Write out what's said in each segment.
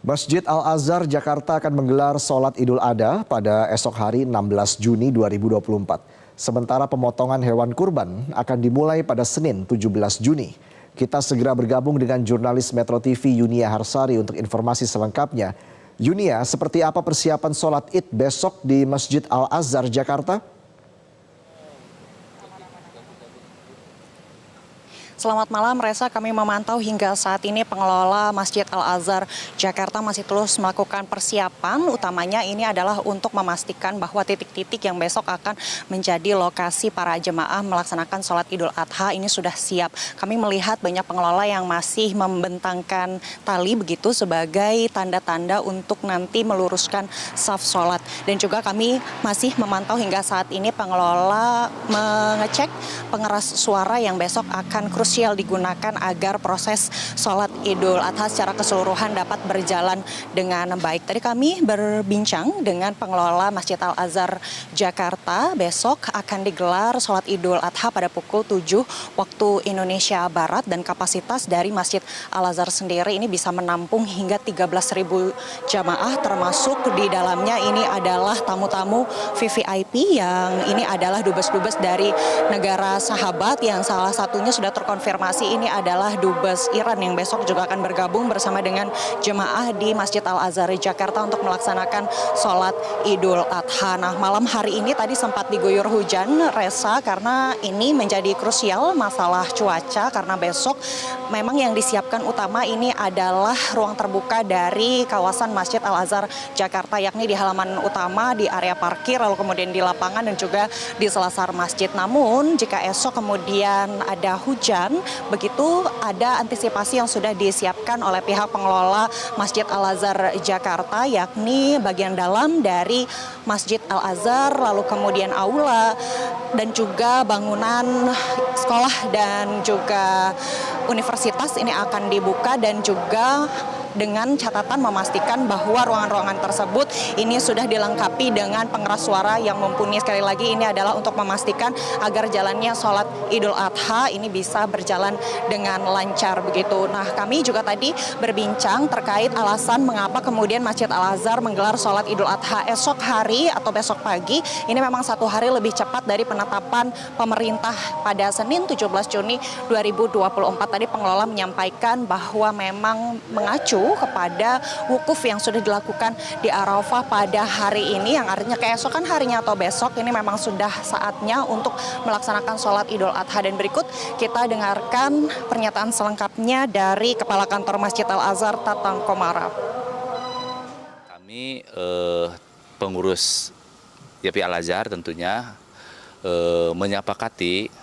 Masjid Al-Azhar Jakarta akan menggelar sholat Idul Adha pada esok hari 16 Juni 2024. Sementara pemotongan hewan kurban akan dimulai pada Senin 17 Juni. Kita segera bergabung dengan jurnalis Metro TV Yunia Harsari untuk informasi selengkapnya. Yunia, seperti apa persiapan sholat Id besok di Masjid Al-Azhar Jakarta? Selamat malam, Reza. Kami memantau hingga saat ini pengelola Masjid Al-Azhar Jakarta masih terus melakukan persiapan. Utamanya ini adalah untuk memastikan bahwa titik-titik yang besok akan menjadi lokasi para jemaah melaksanakan sholat Idul Adha ini sudah siap. Kami melihat banyak pengelola yang masih membentangkan tali begitu sebagai tanda-tanda untuk nanti meluruskan saf sholat. Dan juga kami masih memantau hingga saat ini pengelola mengecek pengeras suara yang besok akan krusial digunakan agar proses sholat Idul Adha secara keseluruhan dapat berjalan dengan baik. Tadi kami berbincang dengan pengelola Masjid Al-Azhar Jakarta. Besok akan digelar sholat Idul Adha pada pukul 7 waktu Indonesia Barat dan kapasitas dari Masjid Al-Azhar sendiri ini bisa menampung hingga 13.000 jamaah, termasuk di dalamnya ini adalah tamu-tamu VVIP yang ini adalah dubes-dubes dari negara sahabat yang salah satunya sudah terkonfirmasi ini adalah dubes Iran yang besok juga akan bergabung bersama dengan jemaah di Masjid Al-Azhar Jakarta untuk melaksanakan sholat Idul Adha. Nah, malam hari ini tadi sempat diguyur hujan, Reza, karena ini menjadi krusial masalah cuaca karena besok memang yang disiapkan utama ini adalah ruang terbuka dari kawasan Masjid Al-Azhar Jakarta, yakni di halaman utama, di area parkir, lalu kemudian di lapangan dan juga di selasar masjid. Namun jika esok kemudian ada hujan, begitu ada antisipasi yang sudah disiapkan oleh pihak pengelola Masjid Al-Azhar Jakarta, yakni bagian dalam dari Masjid Al-Azhar, lalu kemudian aula dan juga bangunan sekolah dan juga universitas ini akan dibuka, dan juga dengan catatan memastikan bahwa ruangan-ruangan tersebut ini sudah dilengkapi dengan pengeras suara yang mumpuni. Sekali lagi ini adalah untuk memastikan agar jalannya sholat Idul Adha ini bisa berjalan dengan lancar begitu. Nah, kami juga tadi berbincang terkait alasan mengapa kemudian Masjid Al-Azhar menggelar sholat Idul Adha esok hari atau besok pagi. Ini memang satu hari lebih cepat dari penetapan pemerintah pada Senin 17 Juni 2024. Tadi pengelola menyampaikan bahwa memang mengacu kepada wukuf yang sudah dilakukan di Arafah pada hari ini, yang artinya keesokan harinya atau besok ini memang sudah saatnya untuk melaksanakan sholat Idul Adha. Dan berikut kita dengarkan pernyataan selengkapnya dari Kepala Kantor Masjid Al-Azhar, Tatang Komara. Kami pengurus YPI Al-Azhar tentunya menyepakati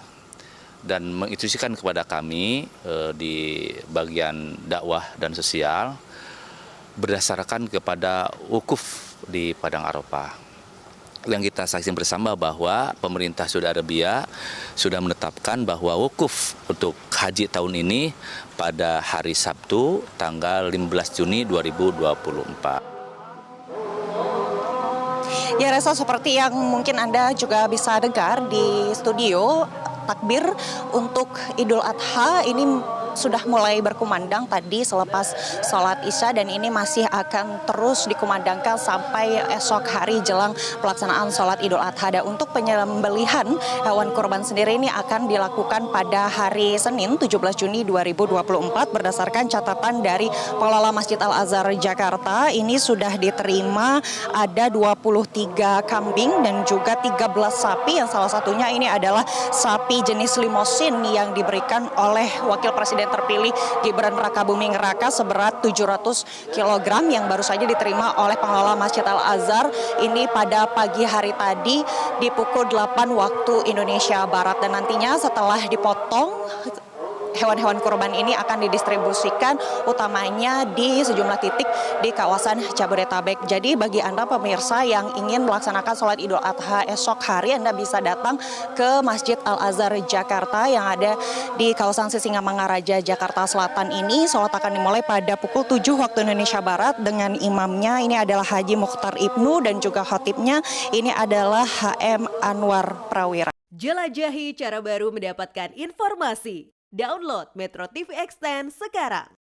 dan menginstruksikan kepada kami di bagian dakwah dan sosial berdasarkan kepada wukuf di Padang Arafah. Yang kita saksikan bersama bahwa pemerintah Saudi Arabia sudah menetapkan bahwa wukuf untuk haji tahun ini pada hari Sabtu tanggal 15 Juni 2024. Ya, Reza, seperti yang mungkin Anda juga bisa dengar di studio, takbir untuk Idul Adha ini sudah mulai berkumandang tadi selepas sholat Isya, dan ini masih akan terus dikumandangkan sampai esok hari jelang pelaksanaan sholat Idul Adha. Dan untuk penyembelihan hewan kurban sendiri ini akan dilakukan pada hari Senin 17 Juni 2024 berdasarkan catatan dari pengelola Masjid Al-Azhar Jakarta. Ini sudah diterima ada 23 kambing dan juga 13 sapi, yang salah satunya ini adalah sapi jenis limosin yang diberikan oleh Wakil Presiden terpilih Gibran Rakabuming Raka seberat 700 kg yang baru saja diterima oleh pengelola Masjid Al-Azhar ini pada pagi hari tadi di pukul 8 waktu Indonesia Barat. Dan nantinya setelah dipotong, hewan-hewan kurban ini akan didistribusikan utamanya di sejumlah titik di kawasan Jabodetabek. Jadi bagi Anda pemirsa yang ingin melaksanakan sholat Idul Adha esok hari, Anda bisa datang ke Masjid Al-Azhar Jakarta yang ada di kawasan Sisingamangaraja, Jakarta Selatan ini. Sholat akan dimulai pada pukul 7 waktu Indonesia Barat dengan imamnya ini adalah Haji Mukhtar Ibnu dan juga khatibnya ini adalah HM Anwar Prawira. Jelajahi cara baru mendapatkan informasi. Download Metro TV Extend sekarang.